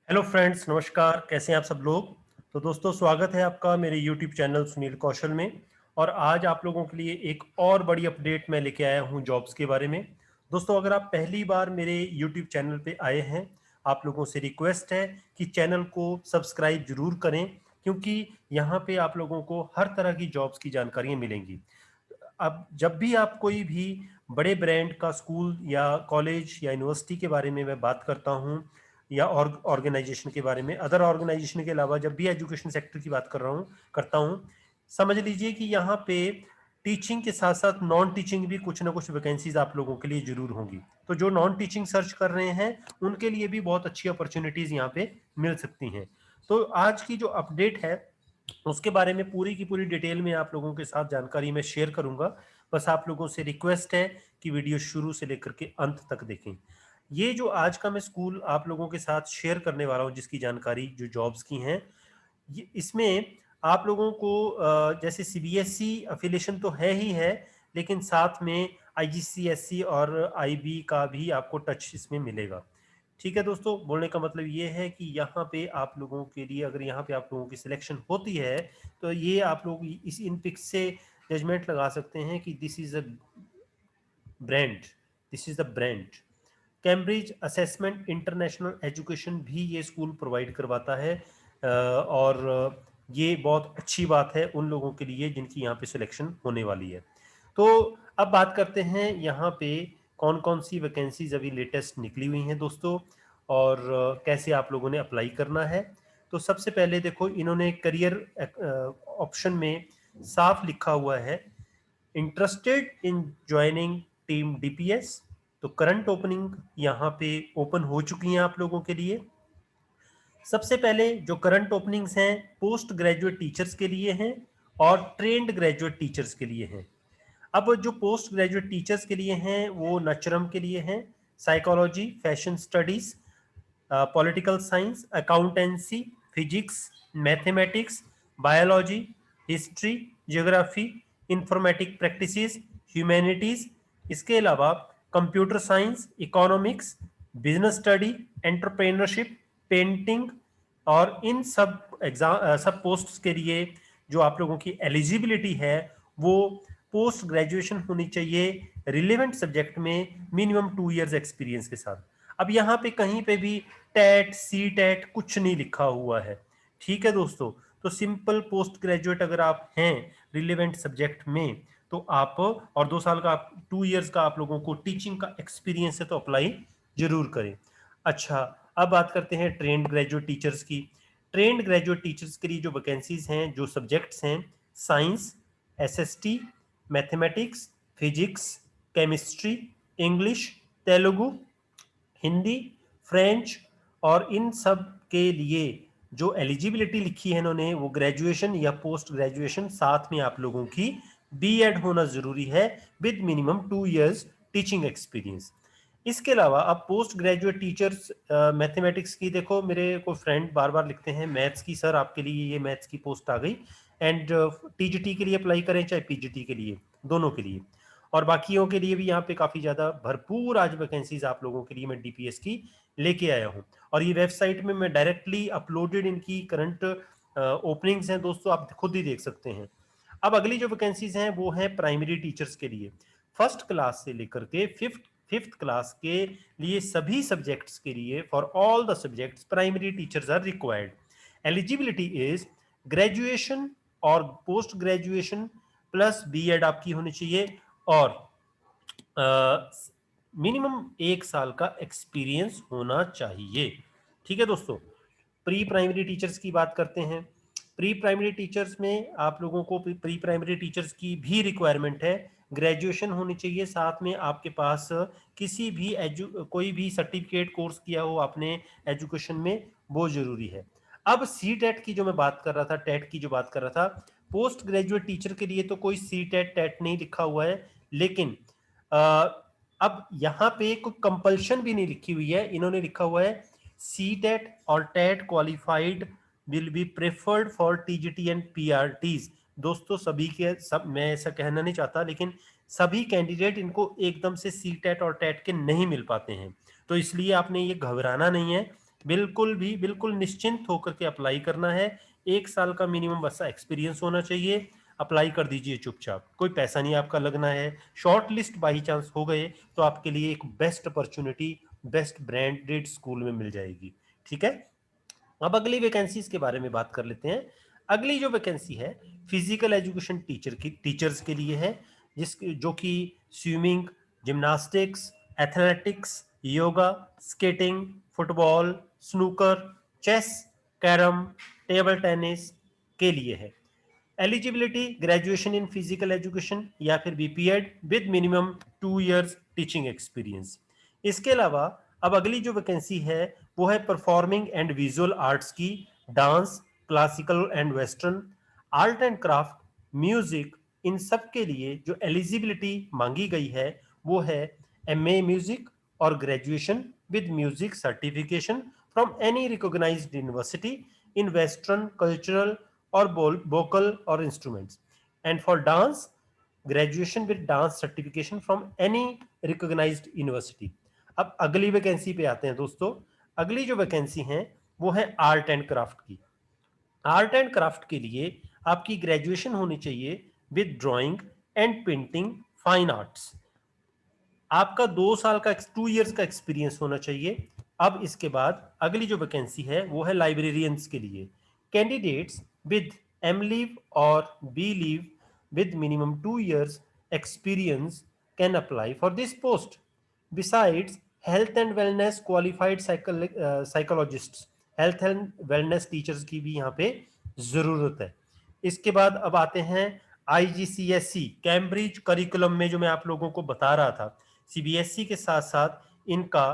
Hello friends, नमस्कार। कैसे हैं आप सब लोग। तो दोस्तों, स्वागत है आपका मेरे यूट्यूब चैनल सुनील कौशल में। और आज आप लोगों के लिए एक और बड़ी अपडेट मैं लेके आया हूं जॉब्स के बारे में। दोस्तों, अगर आप पहली बार मेरे यूट्यूब चैनल पे आए हैं, आप लोगों से रिक्वेस्ट है कि चैनल को सब्सक्राइब जरूर करें, क्योंकि यहाँ पे आप लोगों को हर तरह की जॉब्स की जानकारियाँ मिलेंगी। अब जब भी आप कोई भी बड़े ब्रांड का स्कूल या कॉलेज या यूनिवर्सिटी के बारे में मैं बात करता हूँ, या ऑर्गेनाइजेशन के बारे में, अदर ऑर्गेनाइजेशन के अलावा जब भी एजुकेशन सेक्टर की बात करता हूँ, समझ लीजिए कि यहाँ पे टीचिंग के साथ साथ नॉन टीचिंग भी कुछ ना कुछ वैकेंसीज आप लोगों के लिए जरूर होंगी। तो जो नॉन टीचिंग सर्च कर रहे हैं उनके लिए भी बहुत अच्छी अपॉर्चुनिटीज यहाँ पे मिल सकती हैं। तो आज की जो अपडेट है उसके बारे में पूरी की पूरी डिटेल में आप लोगों के साथ जानकारी मैं शेयर करूंगा। बस आप लोगों से रिक्वेस्ट है कि वीडियो शुरू से लेकर के अंत तक देखें। ये जो आज का मैं स्कूल आप लोगों के साथ शेयर करने वाला हूं, जिसकी जानकारी जो जॉब्स की हैं, ये इसमें आप लोगों को जैसे सीबीएसई अफिलिएशन तो है ही है, लेकिन साथ में आईजीसीएसई और आईबी का भी आपको टच इसमें मिलेगा। ठीक है दोस्तों, बोलने का मतलब ये है कि यहाँ पे आप लोगों के लिए, अगर यहाँ पे आप लोगों की सिलेक्शन होती है, तो ये आप लोग इस इन पिक्स से जजमेंट लगा सकते हैं कि this is a brand, this is the brand. Cambridge assessment international education भी ये स्कूल प्रोवाइड करवाता है, और ये बहुत अच्छी बात है उन लोगों के लिए जिनकी यहाँ पे सिलेक्शन होने वाली है। तो अब बात करते हैं यहाँ पे कौन कौन सी वैकेंसीज अभी लेटेस्ट निकली हुई हैं दोस्तों, और कैसे आप लोगों ने अप्लाई करना है। तो सबसे पहले देखो, इन्होंने करियर ऑप्शन में साफ लिखा हुआ है, interested in joining team DPS. तो करंट ओपनिंग यहाँ पे ओपन हो चुकी हैं आप लोगों के लिए। सबसे पहले जो करंट ओपनिंग्स हैं पोस्ट ग्रेजुएट टीचर्स के लिए हैं और ट्रेंड ग्रेजुएट टीचर्स के लिए हैं। अब जो पोस्ट ग्रेजुएट टीचर्स के लिए हैं वो नचरम के लिए हैं, psychology, fashion studies, political science, accountancy, physics, mathematics, biology, history, geography, informatic practices, humanities. इसके अलावा computer science, economics, business study, entrepreneurship, painting. और इन सब एग्जाम सब पोस्ट्स के लिए जो आप लोगों की एलिजिबिलिटी है वो पोस्ट ग्रेजुएशन होनी चाहिए रिलेवेंट सब्जेक्ट में मिनिमम 2 इयर्स एक्सपीरियंस के साथ। अब यहाँ पे कहीं पे भी टेट सी टेट कुछ नहीं लिखा हुआ है। ठीक है दोस्तों, तो सिंपल पोस्ट ग्रेजुएट अगर आप हैं रिलेवेंट सब्जेक्ट में, तो आप, और 2 साल का 2 इयर्स का आप लोगों को टीचिंग का एक्सपीरियंस है, तो अप्लाई जरूर करें। अच्छा, अब बात करते हैं ट्रेंड ग्रेजुएट टीचर्स की। ट्रेंड ग्रेजुएट टीचर्स के लिए जो वैकेंसीज हैं, जो सब्जेक्ट्स हैं, science, SST, mathematics, physics, chemistry, English, Telugu, Hindi, French. और इन सब के लिए जो एलिजिबिलिटी लिखी है इन्होंने, वो ग्रेजुएशन या पोस्ट ग्रेजुएशन, साथ में आप लोगों की बीएड होना जरूरी है with minimum 2 years teaching experience. इसके अलावा अब पोस्ट ग्रेजुएट टीचर्स मैथमेटिक्स की, देखो मेरे को फ्रेंड बार बार लिखते हैं मैथ्स की, सर आपके लिए ये मैथ्स की पोस्ट आ गई। एंड टीजीटी के लिए अप्लाई करें चाहे पीजीटी के लिए, दोनों के लिए। और बाकियों के लिए भी यहाँ पे काफ़ी ज़्यादा भरपूर आज वैकेंसीज आप लोगों के लिए मैं डीपीएस की लेके आया हूँ। और ये वेबसाइट में मैं डायरेक्टली अपलोडेड इनकी करंट ओपनिंग्स हैं दोस्तों, आप खुद ही देख सकते हैं। अब अगली जो वैकेंसीज हैं वो हैं प्राइमरी टीचर्स के लिए। फर्स्ट क्लास से लेकर के फिफ्थ फिफ्थ क्लास के लिए सभी सब्जेक्ट्स के लिए, for all the subjects primary teachers are required. Eligibility is graduation और पोस्ट ग्रेजुएशन प्लस बीएड आपकी होनी चाहिए, और मिनिमम 1 साल का एक्सपीरियंस होना चाहिए। ठीक है दोस्तों, प्री प्राइमरी टीचर्स की बात करते हैं। प्री प्राइमरी टीचर्स में आप लोगों को प्री प्राइमरी टीचर्स की भी रिक्वायरमेंट है, ग्रेजुएशन होनी चाहिए, साथ में आपके पास किसी भी कोई भी सर्टिफिकेट कोर्स किया हो आपने एजुकेशन में, वो जरूरी है। अब सी टेट की जो मैं बात कर रहा था, टेट की जो बात कर रहा था, पोस्ट ग्रेजुएट टीचर के लिए तो कोई सी टेट टेट नहीं लिखा हुआ है, लेकिन अब यहाँ पे कोई कंपल्शन भी नहीं लिखी हुई है, इन्होंने लिखा हुआ है सी टेट और TET qualified will be preferred for TGT and PRTs. दोस्तों सभी के सब, मैं ऐसा कहना नहीं चाहता, लेकिन सभी कैंडिडेट इनको एकदम से सी टेट और टेट के नहीं मिल पाते हैं, तो इसलिए आपने ये घबराना नहीं है। बिल्कुल निश्चिंत होकर के अप्लाई करना है। 1 साल का मिनिमम बस एक्सपीरियंस होना चाहिए। अप्लाई कर दीजिए चुपचाप, कोई पैसा नहीं आपका लगना है। शॉर्ट लिस्ट बाई चांस हो गए तो आपके लिए एक best opportunity best branded school में मिल जाएगी। ठीक है, अब अगली वैकेंसीज के बारे में बात कर लेते हैं। अगली जो वैकेंसी है फिजिकल एजुकेशन टीचर्स के लिए है, जो कि swimming, gymnastics, athletics, yoga, skating, football, snooker, chess, carrom, table tennis के लिए है। Eligibility graduation in physical education या फिर BPEd with minimum 2 years teaching experience. इसके अलावा अब अगली जो वैकेंसी है वो है परफॉर्मिंग एंड विजुअल आर्ट्स की, dance, classical and western, art and craft, music, इन सब के लिए जो एलिजिबिलिटी मांगी गई है वो है एमए म्यूजिक और graduation with music certification from any recognised university in western cultural और vocal or instruments, and for dance graduation with dance certification from any recognized university। अब अगली वैकेंसी पे आते हैं दोस्तों। अगली जो वैकेंसी है वो है आर्ट एंड क्राफ्ट की। आर्ट एंड क्राफ्ट के लिए आपकी ग्रेजुएशन होनी चाहिए with drawing and painting fine arts. आपका 2 साल का 2 इयर्स का एक्सपीरियंस होना चाहिए। अब इसके बाद अगली जो वैकेंसी है वो है लाइब्रेरियंस के लिए। कैंडिडेट्स विद एम लीव और B leave with minimum 2 years experience can apply for this post. Besides health and wellness qualified psychologists, health and wellness teachers की भी यहाँ पे जरूरत है। इसके बाद अब आते हैं आईजीसीएसई कैम्ब्रिज करिकुलम में, जो मैं आप लोगों को बता रहा था सीबीएसई के साथ साथ इनका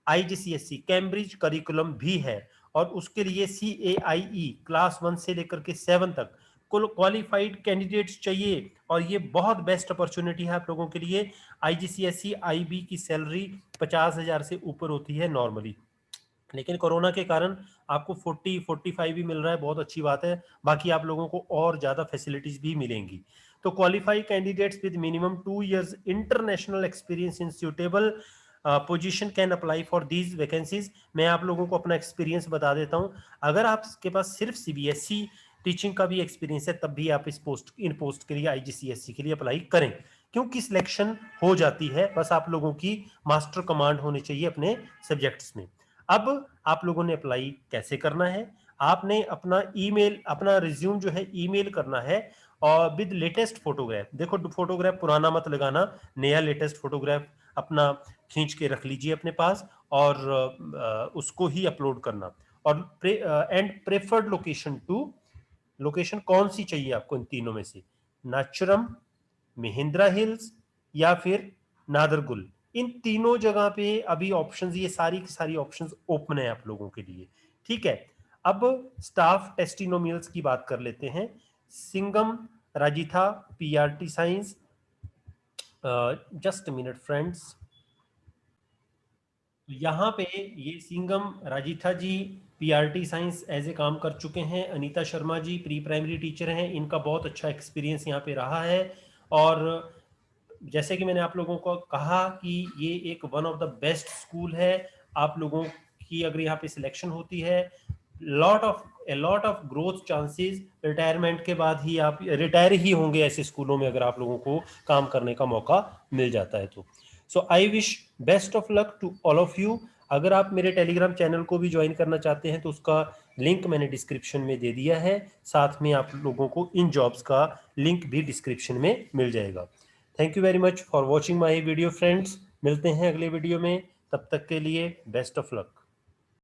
आईजीसीएसई कैम्ब्रिज करिकुलम भी है, और उसके लिए CAIE क्लास 1 से लेकर के 7 तक कुल क्वालिफाइड कैंडिडेट्स चाहिए, और ये बहुत बेस्ट अपॉर्चुनिटी है आप लोगों के लिए। आईजीसीएसई IB की सैलरी 50,000 से ऊपर होती है नॉर्मली, लेकिन कोरोना के कारण आपको 40-45 भी मिल रहा है, बहुत अच्छी बात है। बाकी आप लोगों को और ज्यादा फैसिलिटीज भी मिलेंगी। तो qualified candidates with minimum 2 years international experience in suitable position can apply for these vacancies. मैं आप लोगों को अपना एक्सपीरियंस बता देता हूं। अगर आपके पास सिर्फ सीबीएसई टीचिंग का भी एक्सपीरियंस है तब भी आप इन पोस्ट के लिए आईजीसीएसई के लिए अप्लाई करें, क्योंकि सिलेक्शन हो जाती है। बस आप लोगों की मास्टर कमांड होनी चाहिए अपने सब्जेक्ट्स में। अब आप लोगों ने अप्लाई कैसे करना है? आपने अपना ईमेल, अपना रिज्यूम जो है ईमेल करना है, और विद लेटेस्ट फोटोग्राफ। देखो फोटोग्राफ पुराना मत लगाना, नया लेटेस्ट फोटोग्राफ अपना खींच के रख लीजिए अपने पास, और उसको ही अपलोड करना। और and preferred location to, location कौन सी चाहिए आपको इन तीनों में से? नाचुरम, महिंद्रा हिल्स या फिर नादरगुल। इन तीनों जगह पे अभी ऑप्शंस, ये सारी की सारी ऑप्शंस ओपन है आप लोगों के लिए। ठीक है, अब स्टाफ टेस्टिमोनियल्स की बात कर लेते हैं। Singam, Rajitha, PRT science, just minute friends, यहाँ पे ये Singam Rajitha ji PRT science as a काम कर चुके हैं। Anita Sharma ji pre primary teacher हैं, इनका बहुत अच्छा एक्सपीरियंस यहाँ पे रहा है। और जैसे कि मैंने आप लोगों को कहा कि ये एक one of the best school है। आप लोगों की अगर यहाँ पे सिलेक्शन होती है, lot of growth chances, retirement के बाद ही आप रिटायर ही होंगे ऐसे स्कूलों में अगर आप लोगों को काम करने का मौका मिल जाता है तो। So I wish best of luck to all of you. अगर आप मेरे टेलीग्राम चैनल को भी ज्वाइन करना चाहते हैं तो उसका लिंक मैंने डिस्क्रिप्शन में दे दिया है, साथ में आप लोगों को इन जॉब्स का लिंक भी डिस्क्रिप्शन में मिल जाएगा। Thank you very much for watching my video friends. मिलते हैं अगले वीडियो में, तब तक के लिए बेस्ट ऑफ लक।